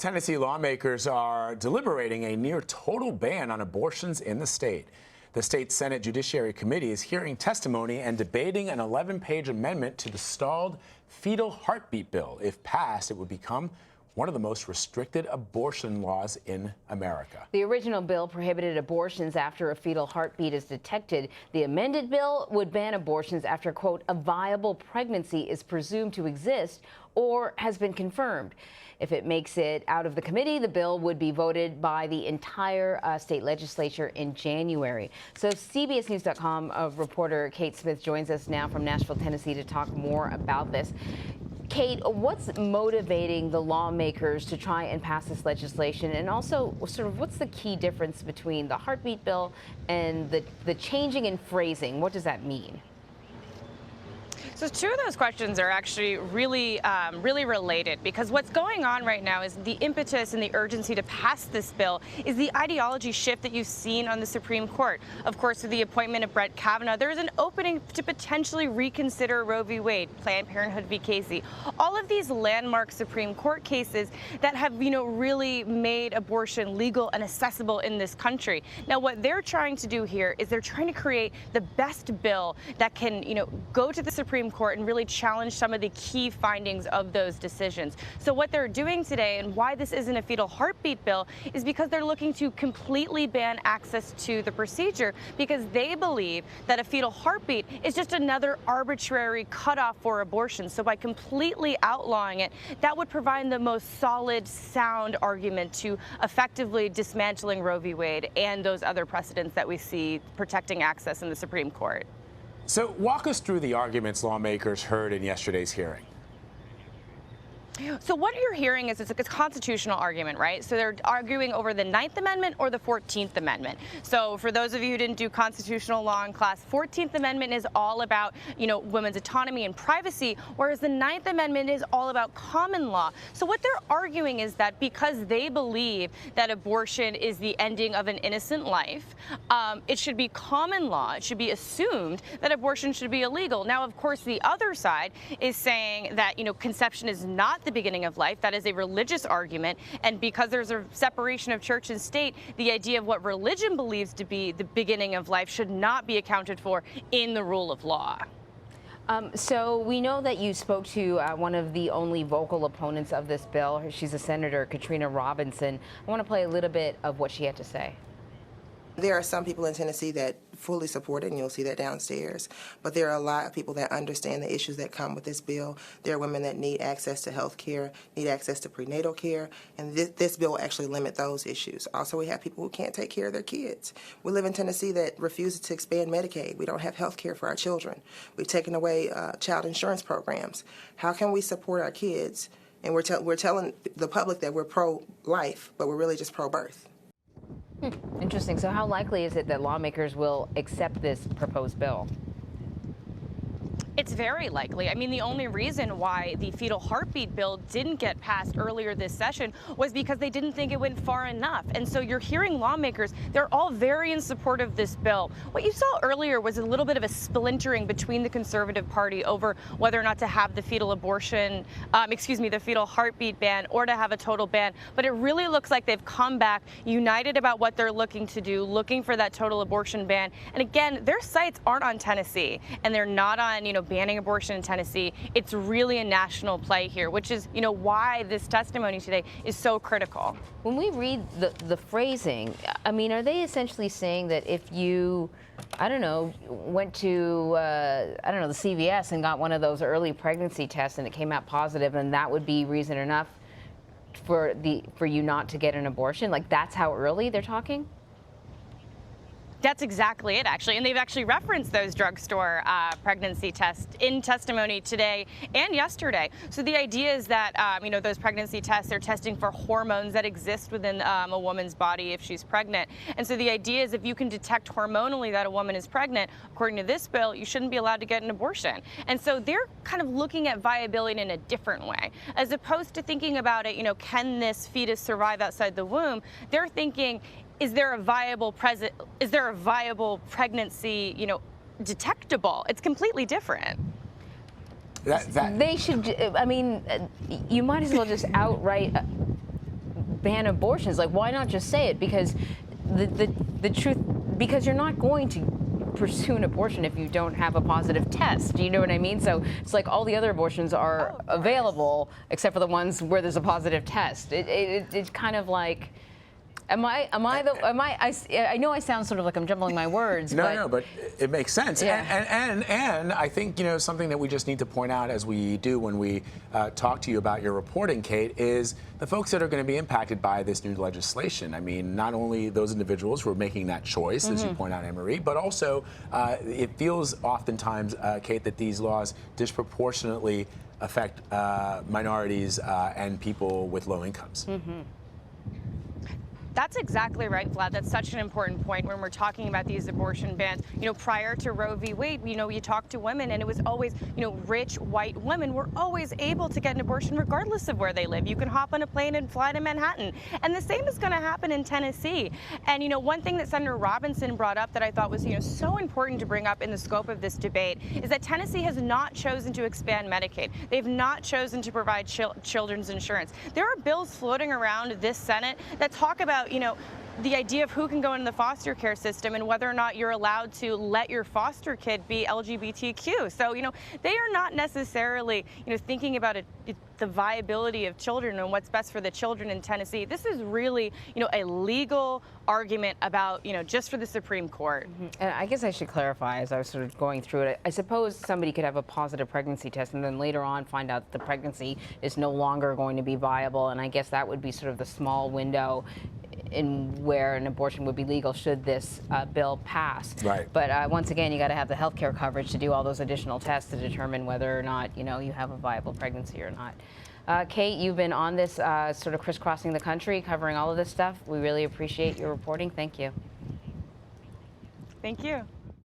Tennessee lawmakers are deliberating a near total ban on abortions in the state. The state Senate Judiciary Committee is hearing testimony and debating an 11-page amendment to the stalled fetal heartbeat bill. If passed, it would become one of the most restricted abortion laws in America. The original bill prohibited abortions after a fetal heartbeat is detected. The amended bill would ban abortions after, quote, a viable pregnancy is presumed to exist or has been confirmed. If it makes it out of the committee, the bill would be voted by the entire state legislature in January. So CBSNews.com reporter Kate Smith joins us now from Nashville, Tennessee, to talk more about this. Kate, what's motivating the lawmakers to try and pass this legislation? And also, sort of, what's the key difference between the heartbeat bill and the changing in phrasing? What does that mean? So two of those questions are actually really related, because what's going on right now is the impetus and the urgency to pass this bill is the ideology shift that you've seen on the Supreme Court. Of course, with the appointment of Brett Kavanaugh, there is an opening to potentially reconsider Roe v. Wade, Planned Parenthood v. Casey, all of these landmark Supreme Court cases that have, really made abortion legal and accessible in this country. Now, what they're trying to do here is they're trying to create the best bill that can, go to the Supreme Court and really challenge some of the key findings of those decisions. So what they're doing today, and why this isn't a fetal heartbeat bill, is because they're looking to completely ban access to the procedure, because they believe that a fetal heartbeat is just another arbitrary cutoff for abortion. So by completely outlawing it, that would provide the most solid, sound argument to effectively dismantling Roe v. Wade and those other precedents that we see protecting access in the Supreme Court. So walk us through the arguments lawmakers heard in yesterday's hearing. So what you're hearing is it's a constitutional argument, right? So they're arguing over the 9th Amendment or the 14th Amendment. So for those of you who didn't do constitutional law in class, 14th Amendment is all about, women's autonomy and privacy, whereas the 9th Amendment is all about common law. So what they're arguing is that because they believe that abortion is the ending of an innocent life, it should be common law. It should be assumed that abortion should be illegal. Now, of course, the other side is saying that, conception is not the beginning of life. That is a religious argument, and because there's a separation of church and state, the idea of what religion believes to be the beginning of life should not be accounted for in the rule of law. So we know that you spoke to one of the only vocal opponents of this bill. She's a Senator Katrina Robinson. I want to play a little bit of what she had to say. There are some people in Tennessee that fully support it, and you'll see that downstairs. But there are a lot of people that understand the issues that come with this bill. There are women that need access to health care, need access to prenatal care, and this bill will actually limit those issues. Also, we have people who can't take care of their kids. We live in Tennessee that refuses to expand Medicaid. We don't have health care for our children. We've taken away child insurance programs. How can we support our kids? And we're telling the public that we're pro-life, but we're really just pro-birth. Interesting. So how likely is it that lawmakers will accept this proposed bill? It's very likely. I mean, the only reason why the fetal heartbeat bill didn't get passed earlier this session was because they didn't think it went far enough. And so you're hearing lawmakers, they're all very in support of this bill. What you saw earlier was a little bit of a splintering between the Conservative Party over whether or not to have the fetal the fetal heartbeat ban or to have a total ban. But it really looks like they've come back united about what they're looking to do, looking for that total abortion ban. And again, their sights aren't on Tennessee, and they're not on, banning abortion in Tennessee. It's really a national play here, which is, why this testimony today is so critical. When we read the phrasing, I mean, are they essentially saying that if you, went to, the CVS and got one of those early pregnancy tests and it came out positive, and that would be reason enough for you not to get an abortion? Like, that's how early they're talking? That's exactly it, actually. And they've actually referenced those drugstore pregnancy tests in testimony today and yesterday. So the idea is that, those pregnancy tests are testing for hormones that exist within a woman's body if she's pregnant. And so the idea is if you can detect hormonally that a woman is pregnant, according to this bill, you shouldn't be allowed to get an abortion. And so they're kind of looking at viability in a different way. As opposed to thinking about it, can this fetus survive outside the womb? They're thinking, is there a viable pregnancy, detectable? It's completely different. They should, you might as well just outright ban abortions. Like, why not just say it? Because the truth, because you're not going to pursue an abortion if you don't have a positive test. Do you know what I mean? So it's like all the other abortions are available except for the ones where there's a positive test. It's kind of like, I know I sound sort of like I'm jumbling my words. But it makes sense. Yeah. And I think, something that we just need to point out, as we do when we talk to you about your reporting, Kate, is the folks that are going to be impacted by this new legislation. I mean, not only those individuals who are making that choice, as you point out, Anne-Marie, but also it feels oftentimes, Kate, that these laws disproportionately affect minorities and people with low incomes. That's exactly right, Vlad. That's such an important point when we're talking about these abortion bans. Prior to Roe v. Wade, you talk to women and it was always, rich white women were always able to get an abortion regardless of where they live. You can hop on a plane and fly to Manhattan. And the same is going to happen in Tennessee. And, one thing that Senator Robinson brought up that I thought was, so important to bring up in the scope of this debate is that Tennessee has not chosen to expand Medicaid. They've not chosen to provide children's insurance. There are bills floating around this Senate that talk about the idea of who can go into the foster care system and whether or not you're allowed to let your foster kid be LGBTQ. So, they are not necessarily, thinking about the viability of children and what's best for the children in Tennessee. This is really, a legal argument about, just for the Supreme Court. And I guess I should clarify as I was sort of going through it. I suppose somebody could have a positive pregnancy test and then later on find out that the pregnancy is no longer going to be viable. And I guess that would be sort of the small window in where an abortion would be legal should this bill pass. Right. But once again, you got to have the health care coverage to do all those additional tests to determine whether or not, you have a viable pregnancy or not. Kate, you've been on this sort of crisscrossing the country, covering all of this stuff. We really appreciate your reporting. Thank you. Thank you.